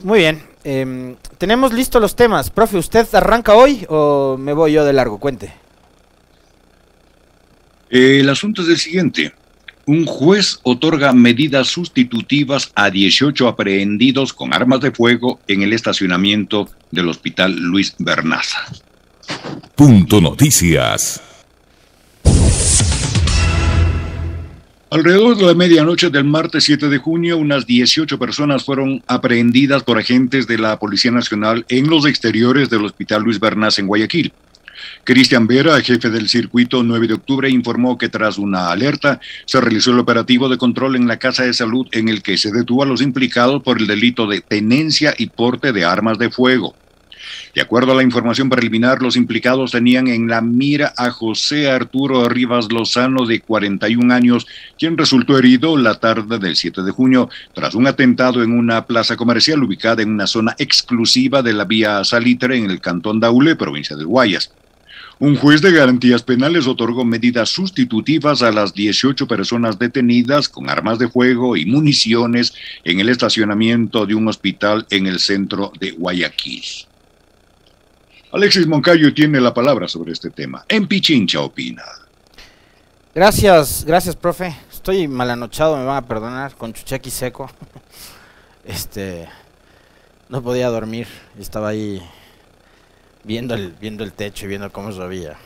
Muy bien. Tenemos listos los temas. Profe, ¿usted arranca hoy o me voy yo de largo? Cuente. El asunto es el siguiente. Un juez otorga medidas sustitutivas a 18 aprehendidos con armas de fuego en el estacionamiento del Hospital Luis Bernaza. Punto Noticias. Alrededor de la medianoche del martes 7 de junio, unas 18 personas fueron aprehendidas por agentes de la Policía Nacional en los exteriores del Hospital Luis Bernaza en Guayaquil. Cristian Vera, jefe del circuito 9 de octubre, informó que tras una alerta se realizó el operativo de control en la Casa de Salud en el que se detuvo a los implicados por el delito de tenencia y porte de armas de fuego. De acuerdo a la información preliminar, los implicados tenían en la mira a José Arturo Rivas Lozano, de 41 años, quien resultó herido la tarde del 7 de junio tras un atentado en una plaza comercial ubicada en una zona exclusiva de la vía Salitre en el cantón Daule, provincia de Guayas. Un juez de garantías penales otorgó medidas sustitutivas a las 18 personas detenidas con armas de fuego y municiones en el estacionamiento de un hospital en el centro de Guayaquil. Alexis Moncayo tiene la palabra sobre este tema. En Pichincha opina. Gracias, profe. Estoy malanochado, me van a perdonar, con chuchequi seco. No podía dormir, estaba ahí viendo el techo y viendo cómo llovía.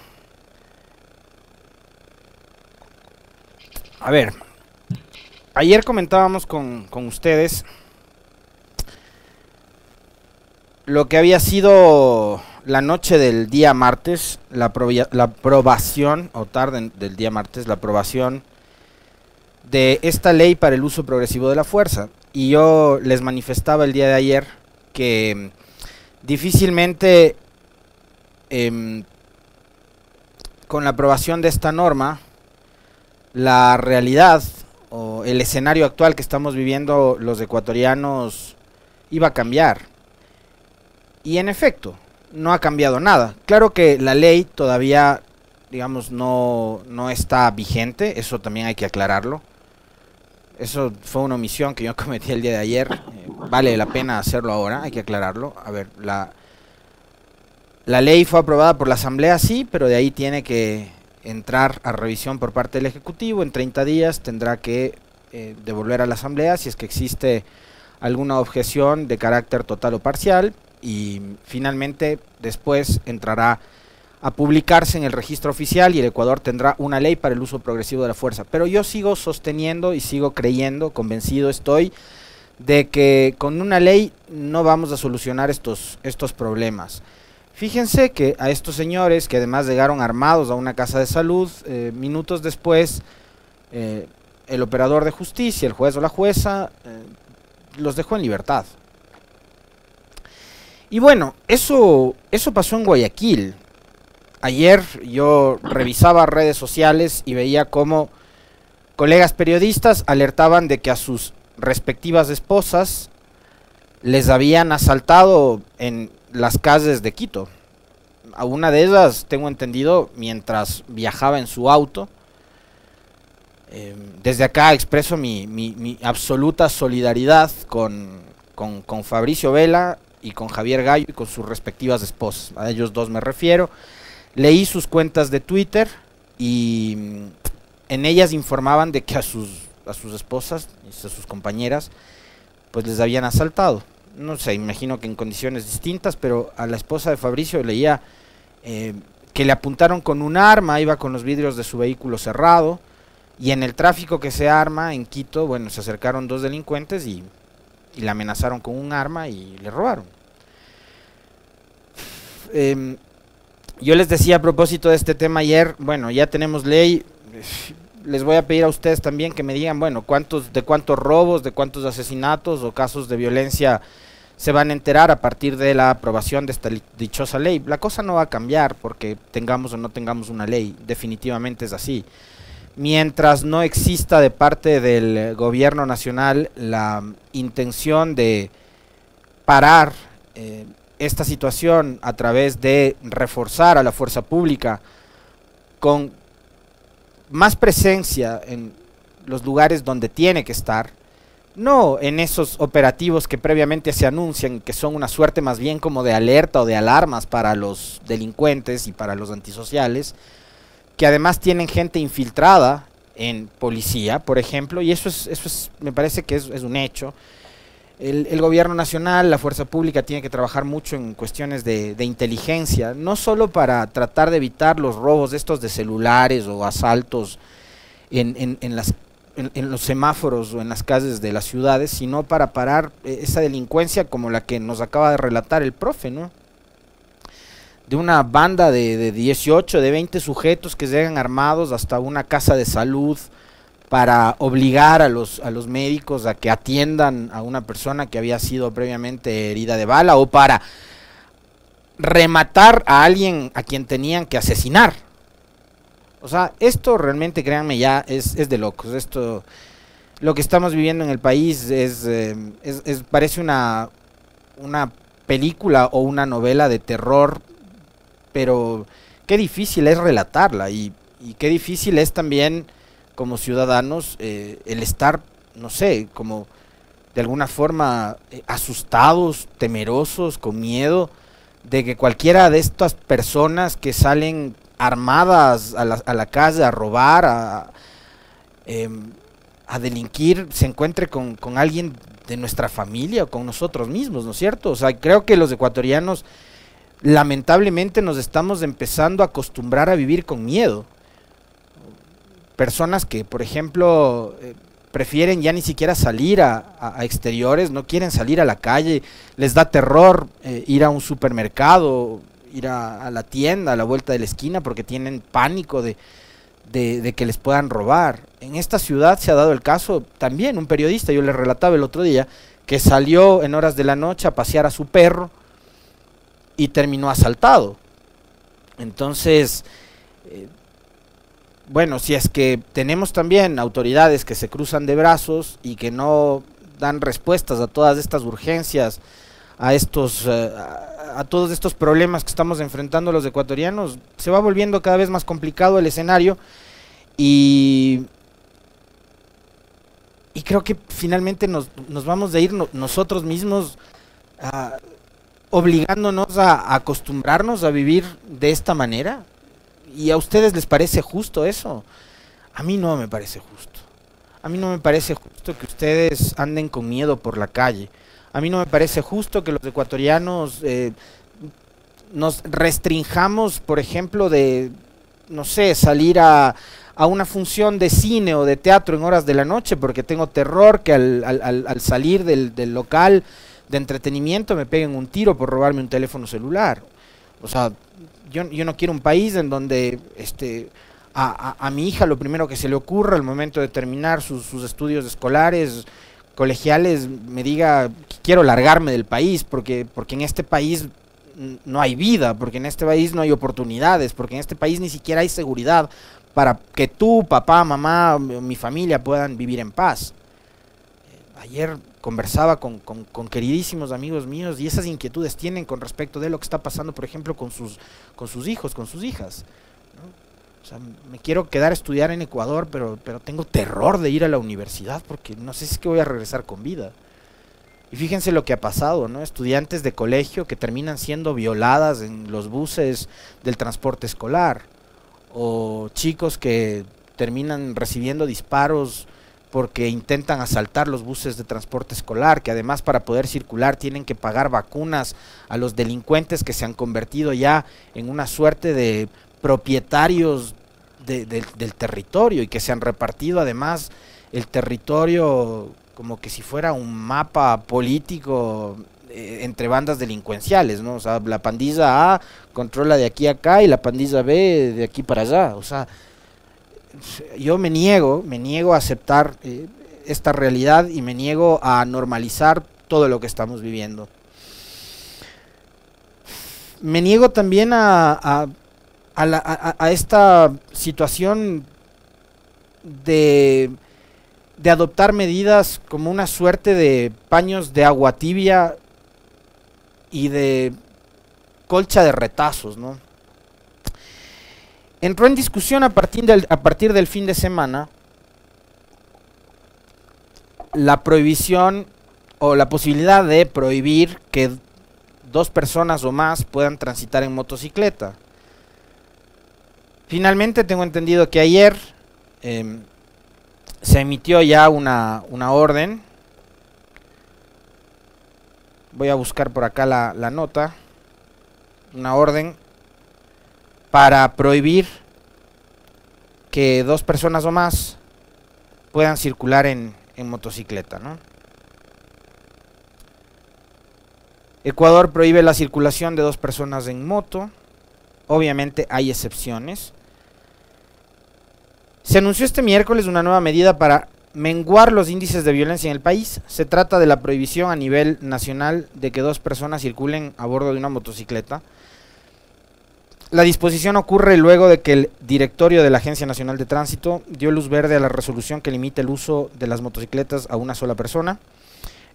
A ver, ayer comentábamos con ustedes lo que había sido la noche del día martes, la aprobación, o tarde del día martes, la aprobación de esta ley para el uso progresivo de la fuerza. Y yo les manifestaba el día de ayer que difícilmente con la aprobación de esta norma, la realidad o el escenario actual que estamos viviendo los ecuatorianos iba a cambiar. Y en efecto, no ha cambiado nada. Claro que la ley todavía, digamos, no está vigente, eso también hay que aclararlo. Eso fue una omisión que yo cometí el día de ayer. Vale la pena hacerlo ahora, hay que aclararlo. A ver, la ley fue aprobada por la Asamblea, sí, pero de ahí tiene que entrar a revisión por parte del Ejecutivo. En 30 días tendrá que devolver a la Asamblea si es que existe alguna objeción de carácter total o parcial. Y finalmente después entrará a publicarse en el registro oficial y el Ecuador tendrá una ley para el uso progresivo de la fuerza. Pero yo sigo sosteniendo y sigo creyendo, convencido estoy, de que con una ley no vamos a solucionar estos problemas. Fíjense que a estos señores, que además llegaron armados a una casa de salud, minutos después el operador de justicia, el juez o la jueza, los dejó en libertad. Y bueno, eso pasó en Guayaquil. Ayer yo revisaba redes sociales y veía cómo colegas periodistas alertaban de que a sus respectivas esposas les habían asaltado en las calles de Quito. A una de ellas, tengo entendido, mientras viajaba en su auto. Desde acá expreso mi absoluta solidaridad con Fabricio Vela y con Javier Gallo y con sus respectivas esposas. A ellos dos me refiero. Leí sus cuentas de Twitter y en ellas informaban de que a sus esposas, a sus compañeras, pues les habían asaltado. No sé, imagino que en condiciones distintas, pero a la esposa de Fabricio leía que le apuntaron con un arma, iba con los vidrios de su vehículo cerrado, y en el tráfico que se arma en Quito, bueno, se acercaron dos delincuentes y le amenazaron con un arma y le robaron. Yo les decía a propósito de este tema ayer, bueno, ya tenemos ley, les voy a pedir a ustedes también que me digan, bueno, de cuántos robos, de cuántos asesinatos o casos de violencia se van a enterar a partir de la aprobación de esta dichosa ley. La cosa no va a cambiar porque tengamos o no tengamos una ley, definitivamente es así. Mientras no exista de parte del gobierno nacional la intención de parar esta situación a través de reforzar a la fuerza pública con más presencia en los lugares donde tiene que estar, no en esos operativos que previamente se anuncian, que son una suerte más bien como de alerta o de alarmas para los delincuentes y para los antisociales, que además tienen gente infiltrada en policía, por ejemplo, y eso es me parece que es un hecho. El gobierno nacional, la fuerza pública tiene que trabajar mucho en cuestiones de inteligencia, no solo para tratar de evitar los robos estos de celulares o asaltos en los semáforos o en las calles de las ciudades, sino para parar esa delincuencia como la que nos acaba de relatar el profe, ¿no? De una banda de 18, de 20 sujetos que llegan armados hasta una casa de salud para obligar a los médicos a que atiendan a una persona que había sido previamente herida de bala, o para rematar a alguien a quien tenían que asesinar. O sea, esto realmente, créanme, ya es de locos. Esto, lo que estamos viviendo en el país parece una película o una novela de terror, pero qué difícil es relatarla y qué difícil es también como ciudadanos el estar, no sé, como de alguna forma asustados, temerosos, con miedo de que cualquiera de estas personas que salen armadas a la calle a robar, a delinquir, se encuentre con alguien de nuestra familia o con nosotros mismos, ¿no es cierto? O sea, creo que los ecuatorianos lamentablemente nos estamos empezando a acostumbrar a vivir con miedo. Personas que, por ejemplo, prefieren ya ni siquiera salir a exteriores, no quieren salir a la calle, les da terror ir a un supermercado, ir a la tienda a la vuelta de la esquina porque tienen pánico de que les puedan robar. En esta ciudad se ha dado el caso también, un periodista, yo le relataba el otro día, que salió en horas de la noche a pasear a su perro y terminó asaltado. Entonces, bueno, si es que tenemos también autoridades que se cruzan de brazos y que no dan respuestas a todas estas urgencias, a todos estos problemas que estamos enfrentando los ecuatorianos, se va volviendo cada vez más complicado el escenario y creo que finalmente nos vamos a ir nosotros mismos obligándonos a acostumbrarnos a vivir de esta manera. ¿Y a ustedes les parece justo eso? A mí no me parece justo. A mí no me parece justo que ustedes anden con miedo por la calle. A mí no me parece justo que los ecuatorianos nos restringamos, por ejemplo, de, no sé, salir a una función de cine o de teatro en horas de la noche porque tengo terror que al salir del local de entretenimiento me peguen un tiro por robarme un teléfono celular. O sea, yo no quiero un país en donde a mi hija lo primero que se le ocurra al momento de terminar sus estudios escolares, colegiales, me diga quiero largarme del país porque en este país no hay vida, porque en este país no hay oportunidades, porque en este país ni siquiera hay seguridad para que tú, papá, mamá, mi familia puedan vivir en paz. Ayer conversaba con queridísimos amigos míos y esas inquietudes tienen con respecto de lo que está pasando, por ejemplo, con sus hijos, con sus hijas, ¿no? O sea, me quiero quedar a estudiar en Ecuador, pero tengo terror de ir a la universidad porque no sé si es que voy a regresar con vida. Y fíjense lo que ha pasado, ¿no? Estudiantes de colegio que terminan siendo violadas en los buses del transporte escolar, o chicos que terminan recibiendo disparos porque intentan asaltar los buses de transporte escolar, que además para poder circular tienen que pagar vacunas a los delincuentes que se han convertido ya en una suerte de propietarios del territorio y que se han repartido además el territorio como que si fuera un mapa político entre bandas delincuenciales, ¿no? O sea, la pandilla A controla de aquí a acá y la pandilla B de aquí para allá. O sea, yo me niego a aceptar esta realidad y me niego a normalizar todo lo que estamos viviendo. Me niego también a esta situación de adoptar medidas como una suerte de paños de agua tibia y de colcha de retazos, ¿no? Entró en discusión a partir del fin de semana la prohibición o la posibilidad de prohibir que 2 personas o más puedan transitar en motocicleta. Finalmente tengo entendido que ayer se emitió ya una orden. Voy a buscar por acá la nota. Una orden para prohibir que 2 personas o más puedan circular en motocicleta, ¿no? Ecuador prohíbe la circulación de 2 personas en moto. Obviamente hay excepciones. Se anunció este miércoles una nueva medida para menguar los índices de violencia en el país. Se trata de la prohibición a nivel nacional de que 2 personas circulen a bordo de una motocicleta. La disposición ocurre luego de que el directorio de la Agencia Nacional de Tránsito dio luz verde a la resolución que limita el uso de las motocicletas a una sola persona.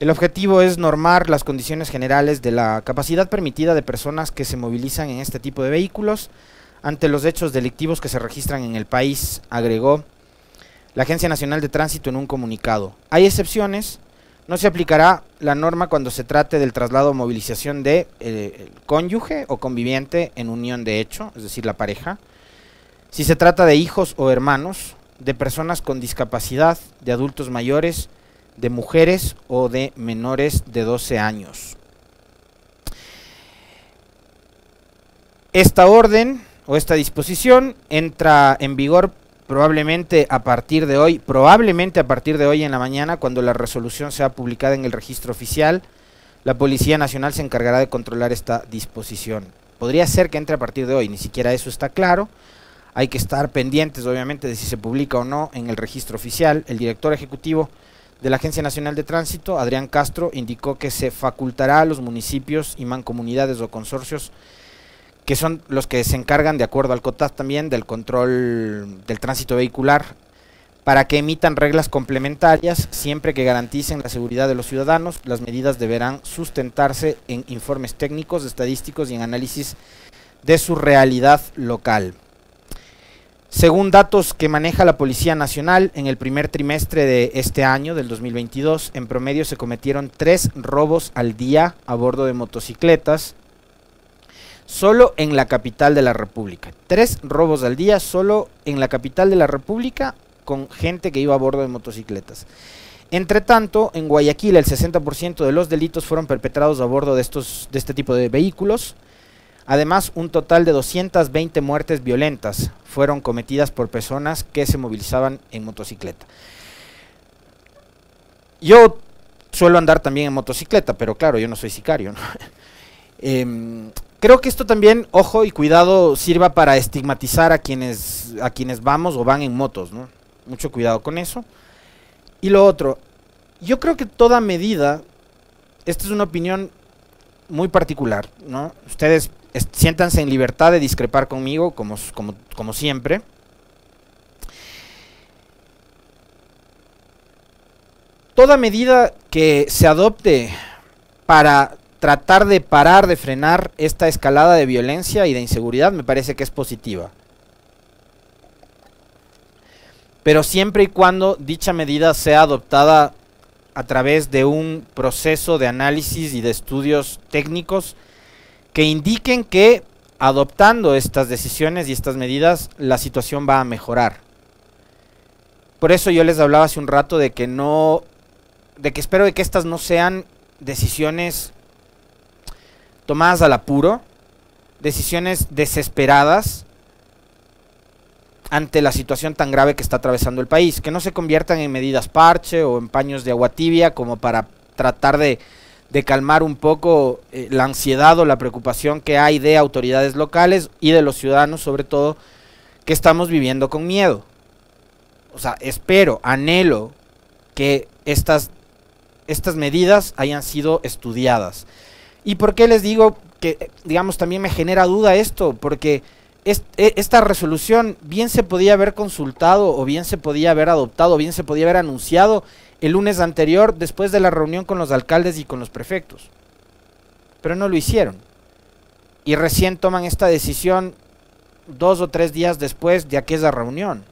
El objetivo es normar las condiciones generales de la capacidad permitida de personas que se movilizan en este tipo de vehículos ante los hechos delictivos que se registran en el país, agregó la Agencia Nacional de Tránsito en un comunicado. Hay excepciones. No se aplicará la norma cuando se trate del traslado o movilización de el cónyuge o conviviente en unión de hecho, es decir, la pareja. Si se trata de hijos o hermanos, de personas con discapacidad, de adultos mayores, de mujeres o de menores de 12 años. Esta orden o esta disposición entra en vigor probablemente a partir de hoy en la mañana, cuando la resolución sea publicada en el registro oficial. La Policía Nacional se encargará de controlar esta disposición. Podría ser que entre a partir de hoy, ni siquiera eso está claro. Hay que estar pendientes, obviamente, de si se publica o no en el registro oficial. El director ejecutivo de la Agencia Nacional de Tránsito, Adrián Castro, indicó que se facultará a los municipios y mancomunidades o consorcios, que son los que se encargan, de acuerdo al COTAD también, del control del tránsito vehicular, para que emitan reglas complementarias siempre que garanticen la seguridad de los ciudadanos. Las medidas deberán sustentarse en informes técnicos, estadísticos y en análisis de su realidad local. Según datos que maneja la Policía Nacional, en el primer trimestre de este año, del 2022, en promedio se cometieron 3 robos al día a bordo de motocicletas, solo en la capital de la República. 3 robos al día solo en la capital de la República, con gente que iba a bordo de motocicletas. Entre tanto, en Guayaquil el 60% de los delitos fueron perpetrados a bordo de este tipo de vehículos. Además, un total de 220 muertes violentas fueron cometidas por personas que se movilizaban en motocicleta. Yo suelo andar también en motocicleta, pero claro, yo no soy sicario, ¿no? Creo que esto también, ojo y cuidado, sirva para estigmatizar a quienes vamos o van en motos, ¿no? Mucho cuidado con eso. Y lo otro, yo creo que toda medida, esta es una opinión muy particular, ¿no? Ustedes siéntanse en libertad de discrepar conmigo, como siempre. Toda medida que se adopte para tratar de parar, de frenar esta escalada de violencia y de inseguridad, me parece que es positiva. Pero siempre y cuando dicha medida sea adoptada a través de un proceso de análisis y de estudios técnicos que indiquen que adoptando estas decisiones y estas medidas, la situación va a mejorar. Por eso yo les hablaba hace un rato de que espero de que estas no sean decisiones tomadas al apuro, decisiones desesperadas ante la situación tan grave que está atravesando el país, que no se conviertan en medidas parche o en paños de agua tibia como para tratar de calmar un poco la ansiedad o la preocupación que hay de autoridades locales y de los ciudadanos, sobre todo, que estamos viviendo con miedo. O sea, espero, anhelo que estas medidas hayan sido estudiadas. ¿Y por qué les digo que, digamos, también me genera duda esto? Porque esta resolución bien se podía haber consultado, o bien se podía haber adoptado, o bien se podía haber anunciado el lunes anterior, después de la reunión con los alcaldes y con los prefectos. Pero no lo hicieron. Y recién toman esta decisión 2 o 3 días después de aquella reunión.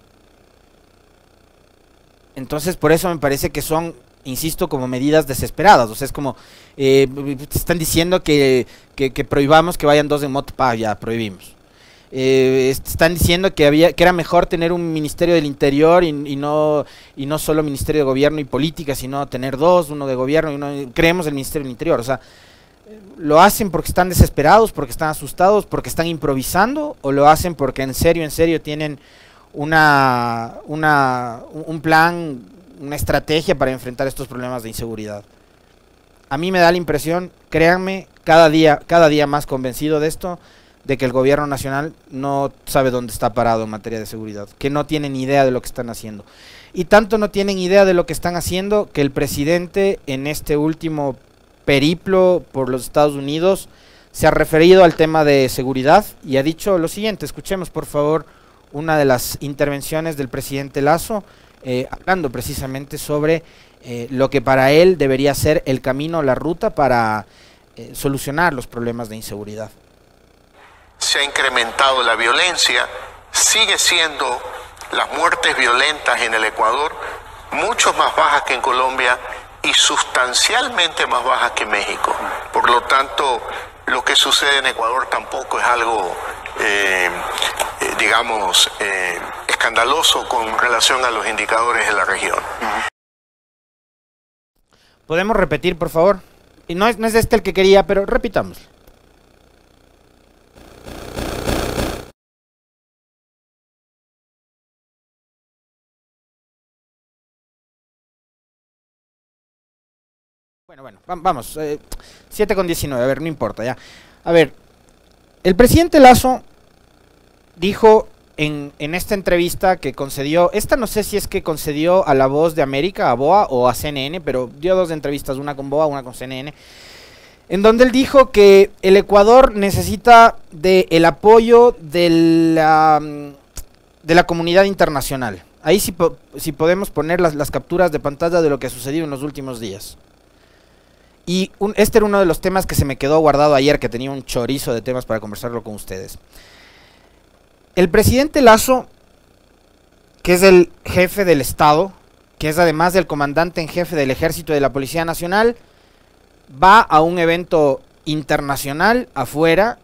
Entonces, por eso me parece que son insisto, como medidas desesperadas. O sea, es como, están diciendo que prohibamos que vayan 2 en moto, ya prohibimos. Están diciendo que era mejor tener un Ministerio del Interior y no solo Ministerio de Gobierno y Política, sino tener 2, uno de Gobierno y uno, creemos el Ministerio del Interior. O sea, ¿lo hacen porque están desesperados, porque están asustados, porque están improvisando, o lo hacen porque en serio tienen un plan, una estrategia para enfrentar estos problemas de inseguridad? A mí me da la impresión, créanme, cada día más convencido de esto, de que el gobierno nacional no sabe dónde está parado en materia de seguridad, que no tienen idea de lo que están haciendo. Y tanto no tienen idea de lo que están haciendo que el presidente en este último periplo por los Estados Unidos se ha referido al tema de seguridad y ha dicho lo siguiente. Escuchemos por favor una de las intervenciones del presidente Lasso, hablando precisamente sobre lo que para él debería ser el camino, la ruta para solucionar los problemas de inseguridad. Se ha incrementado la violencia, sigue siendo las muertes violentas en el Ecuador mucho más bajas que en Colombia y sustancialmente más bajas que México. Por lo tanto, lo que sucede en Ecuador tampoco es algo, escandaloso con relación a los indicadores de la región. ¿Podemos repetir, por favor? Y no es este el que quería, pero repitamos. Bueno, vamos, 7:19, a ver, no importa, ya. A ver, el presidente Lasso dijo en esta entrevista que concedió, no sé si es que concedió a La Voz de América, a BOA o a CNN, pero dio 2 entrevistas, una con BOA, una con CNN, en donde él dijo que el Ecuador necesita el apoyo de la comunidad internacional. Ahí sí podemos poner las capturas de pantalla de lo que ha sucedido en los últimos días. Y este era uno de los temas que se me quedó guardado ayer, que tenía un chorizo de temas para conversarlo con ustedes. El presidente Lasso, que es el jefe del Estado, que es además del comandante en jefe del Ejército y de la Policía Nacional, va a un evento internacional afuera,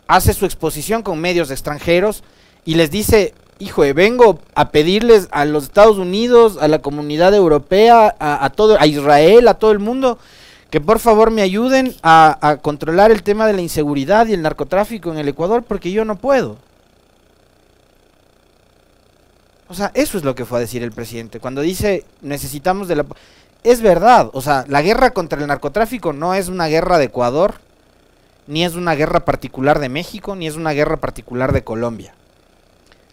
hace su exposición con medios extranjeros y les dice: hijo, vengo a pedirles a los Estados Unidos, a la comunidad europea, a Israel, a todo el mundo, que por favor me ayuden a controlar el tema de la inseguridad y el narcotráfico en el Ecuador, porque yo no puedo. O sea, eso es lo que fue a decir el presidente cuando dice necesitamos de la... Es verdad, o sea, la guerra contra el narcotráfico no es una guerra de Ecuador, ni es una guerra particular de México, ni es una guerra particular de Colombia.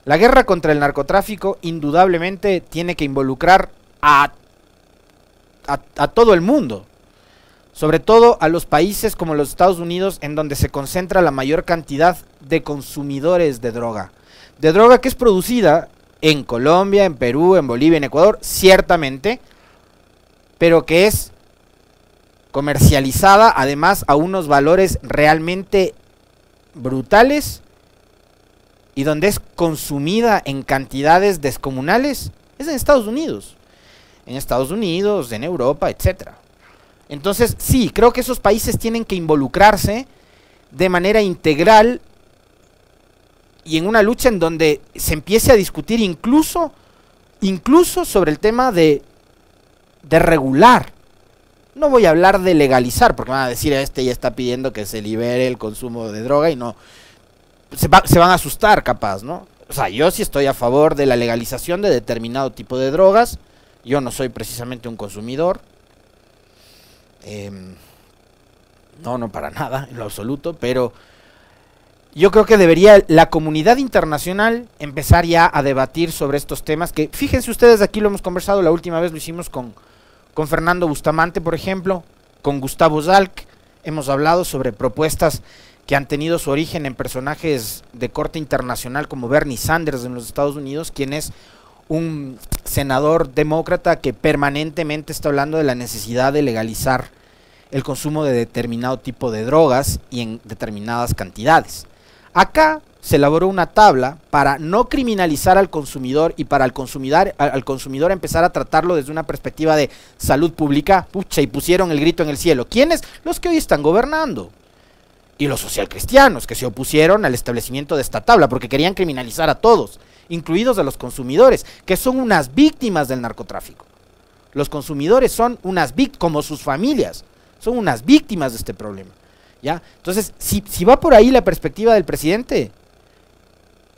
La guerra contra el narcotráfico indudablemente tiene que involucrar a todo el mundo, sobre todo a los países como los Estados Unidos, en donde se concentra la mayor cantidad de consumidores de droga que es producida en Colombia, en Perú, en Bolivia, en Ecuador, ciertamente, pero que es comercializada además a unos valores realmente brutales y donde es consumida en cantidades descomunales, es en Estados Unidos, en Europa, etcétera. Entonces, sí, creo que esos países tienen que involucrarse de manera integral y en una lucha en donde se empiece a discutir incluso sobre el tema de regular. No voy a hablar de legalizar, porque van a decir, ya está pidiendo que se libere el consumo de droga y no... Se van a asustar capaz, ¿no? O sea, yo sí estoy a favor de la legalización de determinado tipo de drogas. Yo no soy precisamente un consumidor. No para nada, en lo absoluto, pero yo creo que debería la comunidad internacional empezar ya a debatir sobre estos temas, que fíjense ustedes, aquí lo hemos conversado, la última vez lo hicimos con Fernando Bustamante, por ejemplo, con Gustavo Zalk, hemos hablado sobre propuestas que han tenido su origen en personajes de corte internacional como Bernie Sanders en los Estados Unidos, quien es un senador demócrata que permanentemente está hablando de la necesidad de legalizar el consumo de determinado tipo de drogas y en determinadas cantidades. Acá se elaboró una tabla para no criminalizar al consumidor y para al consumidor empezar a tratarlo desde una perspectiva de salud pública. Pucha, y pusieron el grito en el cielo. ¿Quiénes? Los que hoy están gobernando. Y los socialcristianos, que se opusieron al establecimiento de esta tabla porque querían criminalizar a todos, incluidos a los consumidores, que son unas víctimas del narcotráfico. Los consumidores son unas víctimas, como sus familias, son unas víctimas de este problema, ¿ya? Entonces, si va por ahí la perspectiva del presidente,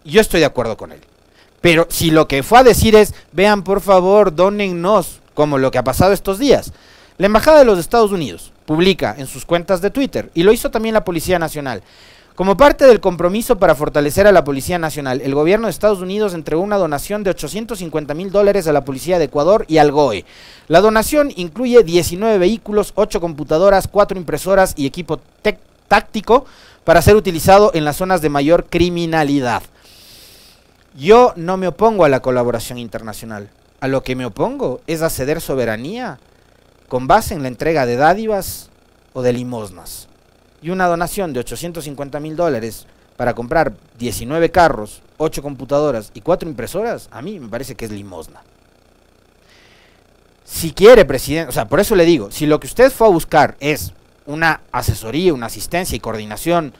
yo estoy de acuerdo con él. Pero si lo que fue a decir es, vean por favor, dónennos, como lo que ha pasado estos días. La Embajada de los Estados Unidos publica en sus cuentas de Twitter, y lo hizo también la Policía Nacional, como parte del compromiso para fortalecer a la Policía Nacional, el gobierno de Estados Unidos entregó una donación de $850,000 a la Policía de Ecuador y al GOE. La donación incluye 19 vehículos, 8 computadoras, 4 impresoras y equipo táctico para ser utilizado en las zonas de mayor criminalidad. Yo no me opongo a la colaboración internacional. A lo que me opongo es a ceder soberanía con base en la entrega de dádivas o de limosnas. Y una donación de $850,000 para comprar 19 carros, 8 computadoras y 4 impresoras, a mí me parece que es limosna. Si quiere, presidente, o sea, por eso le digo, si lo que usted fue a buscar es una asesoría, una asistencia y coordinación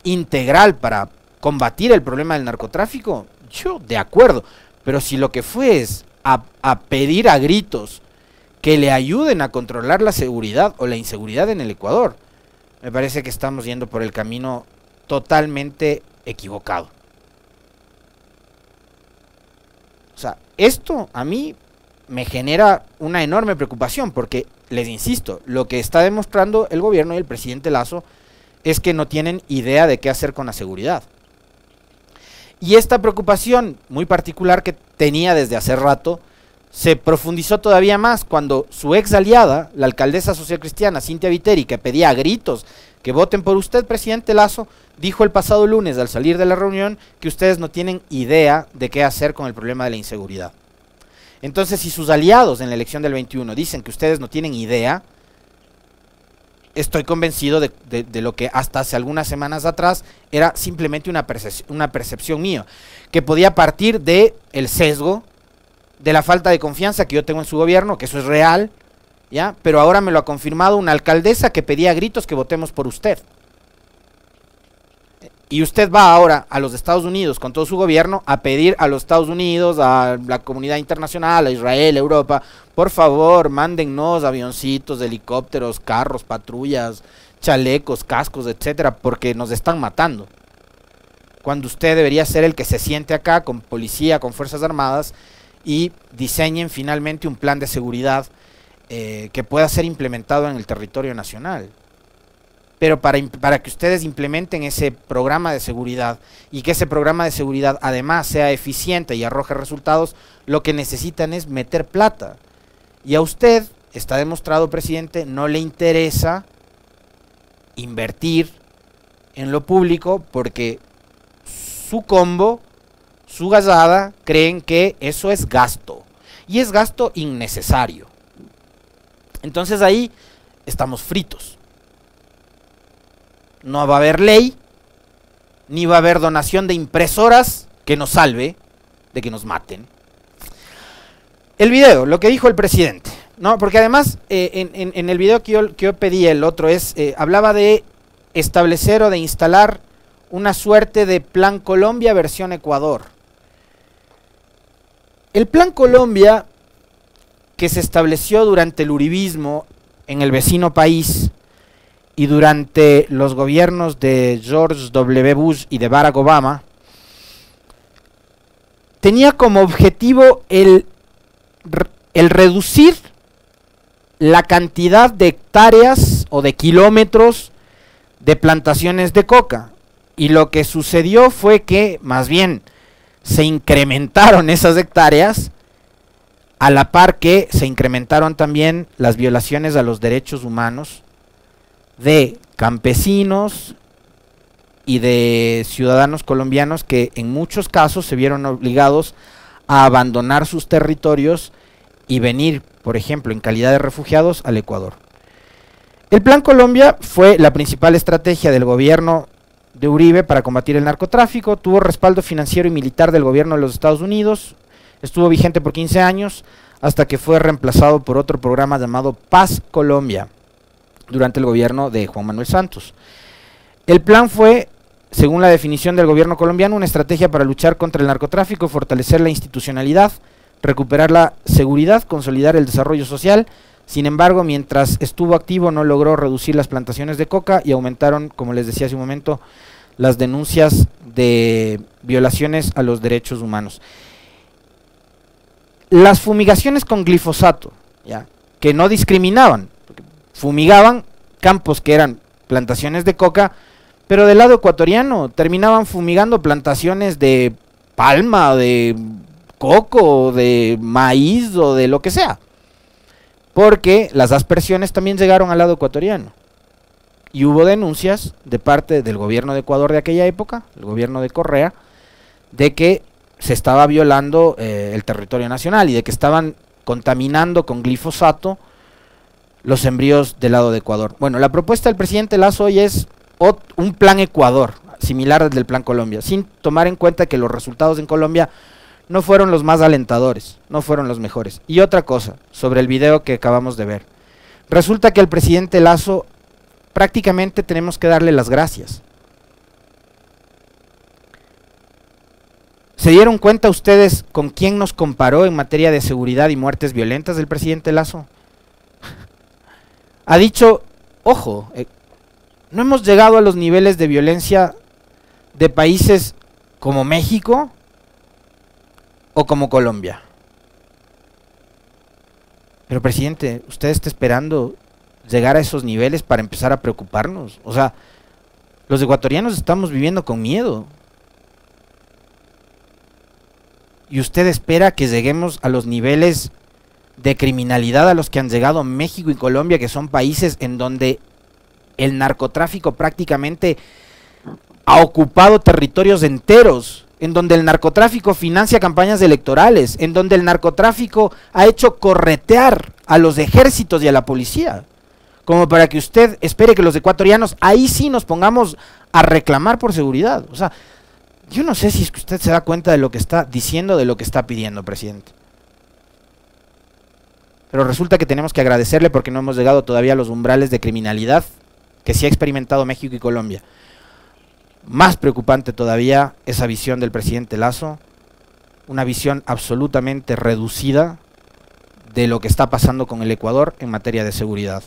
integral para combatir el problema del narcotráfico, yo de acuerdo, pero si lo que fue es a pedir a gritos que le ayuden a controlar la seguridad o la inseguridad en el Ecuador, me parece que estamos yendo por el camino totalmente equivocado. O sea, esto a mí me genera una enorme preocupación porque, les insisto, lo que está demostrando el gobierno y el presidente Lasso es que no tienen idea de qué hacer con la seguridad. Y esta preocupación muy particular que tenía desde hace rato se profundizó todavía más cuando su ex aliada, la alcaldesa socialcristiana Cintia Viteri, que pedía a gritos que voten por usted, presidente Lasso, dijo el pasado lunes al salir de la reunión que ustedes no tienen idea de qué hacer con el problema de la inseguridad. Entonces, si sus aliados en la elección del 21 dicen que ustedes no tienen idea, estoy convencido de lo que hasta hace algunas semanas atrás era simplemente una percepción mía, que podía partir de el sesgo, de la falta de confianza que yo tengo en su gobierno, que eso es real, ¿ya? Pero ahora me lo ha confirmado una alcaldesa que pedía a gritos que votemos por usted. Y usted va ahora a los Estados Unidos con todo su gobierno a pedir a los Estados Unidos, a la comunidad internacional, a Israel, a Europa, por favor, mándennos avioncitos, helicópteros, carros, patrullas, chalecos, cascos, etcétera, porque nos están matando. Cuando usted debería ser el que se siente acá con policía, con fuerzas armadas y diseñen finalmente un plan de seguridad que pueda ser implementado en el territorio nacional. Pero para que ustedes implementen ese programa de seguridad y que ese programa de seguridad además sea eficiente y arroje resultados, lo que necesitan es meter plata. Y a usted, está demostrado, presidente, no le interesa invertir en lo público porque su combo, su gazada, creen que eso es gasto. Y es gasto innecesario. Entonces ahí estamos fritos. No va a haber ley, ni va a haber donación de impresoras que nos salve de que nos maten. El video, lo que dijo el presidente, ¿no? Porque además en el video que yo pedí, el otro hablaba de establecer o de instalar una suerte de Plan Colombia versión Ecuador. El Plan Colombia que se estableció durante el uribismo en el vecino país y durante los gobiernos de George W. Bush y de Barack Obama, tenía como objetivo el reducir la cantidad de hectáreas o de kilómetros de plantaciones de coca. Y lo que sucedió fue que, más bien, se incrementaron esas hectáreas, a la par que se incrementaron también las violaciones a los derechos humanos de campesinos y de ciudadanos colombianos que en muchos casos se vieron obligados a abandonar sus territorios y venir, por ejemplo, en calidad de refugiados al Ecuador. El Plan Colombia fue la principal estrategia del gobierno de Uribe para combatir el narcotráfico, tuvo respaldo financiero y militar del gobierno de los Estados Unidos, estuvo vigente por 15 años hasta que fue reemplazado por otro programa llamado Paz Colombia durante el gobierno de Juan Manuel Santos. El plan fue, según la definición del gobierno colombiano, una estrategia para luchar contra el narcotráfico, fortalecer la institucionalidad, recuperar la seguridad, consolidar el desarrollo social. Sin embargo, mientras estuvo activo no logró reducir las plantaciones de coca y aumentaron, como les decía hace un momento, las denuncias de violaciones a los derechos humanos. Las fumigaciones con glifosato, ¿ya?, que no discriminaban, fumigaban campos que eran plantaciones de coca, pero del lado ecuatoriano terminaban fumigando plantaciones de palma, de coco, de maíz o de lo que sea, porque las aspersiones también llegaron al lado ecuatoriano y hubo denuncias de parte del gobierno de Ecuador de aquella época, el gobierno de Correa, de que se estaba violando el territorio nacional y de que estaban contaminando con glifosato los sembríos del lado de Ecuador. Bueno, la propuesta del presidente Lasso hoy es un plan Ecuador, similar al del plan Colombia, sin tomar en cuenta que los resultados en Colombia no fueron los más alentadores, no fueron los mejores. Y otra cosa, sobre el video que acabamos de ver. Resulta que al presidente Lasso prácticamente tenemos que darle las gracias. ¿Se dieron cuenta ustedes con quién nos comparó en materia de seguridad y muertes violentas el presidente Lasso? Ha dicho, ojo, no hemos llegado a los niveles de violencia de países como México o como Colombia. Pero presidente, usted está esperando llegar a esos niveles para empezar a preocuparnos. O sea, los ecuatorianos estamos viviendo con miedo. Y usted espera que lleguemos a los niveles de criminalidad a los que han llegado México y Colombia, que son países en donde el narcotráfico prácticamente ha ocupado territorios enteros, en donde el narcotráfico financia campañas electorales, en donde el narcotráfico ha hecho corretear a los ejércitos y a la policía, como para que usted espere que los ecuatorianos ahí sí nos pongamos a reclamar por seguridad. O sea, yo no sé si es que usted se da cuenta de lo que está diciendo, de lo que está pidiendo, presidente. Pero resulta que tenemos que agradecerle porque no hemos llegado todavía a los umbrales de criminalidad que sí ha experimentado México y Colombia. Más preocupante todavía esa visión del presidente Lasso, una visión absolutamente reducida de lo que está pasando con el Ecuador en materia de seguridad.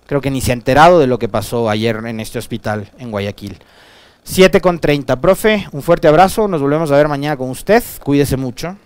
Creo que ni se ha enterado de lo que pasó ayer en este hospital en Guayaquil. 7:30, profe, un fuerte abrazo, nos volvemos a ver mañana con usted, cuídese mucho.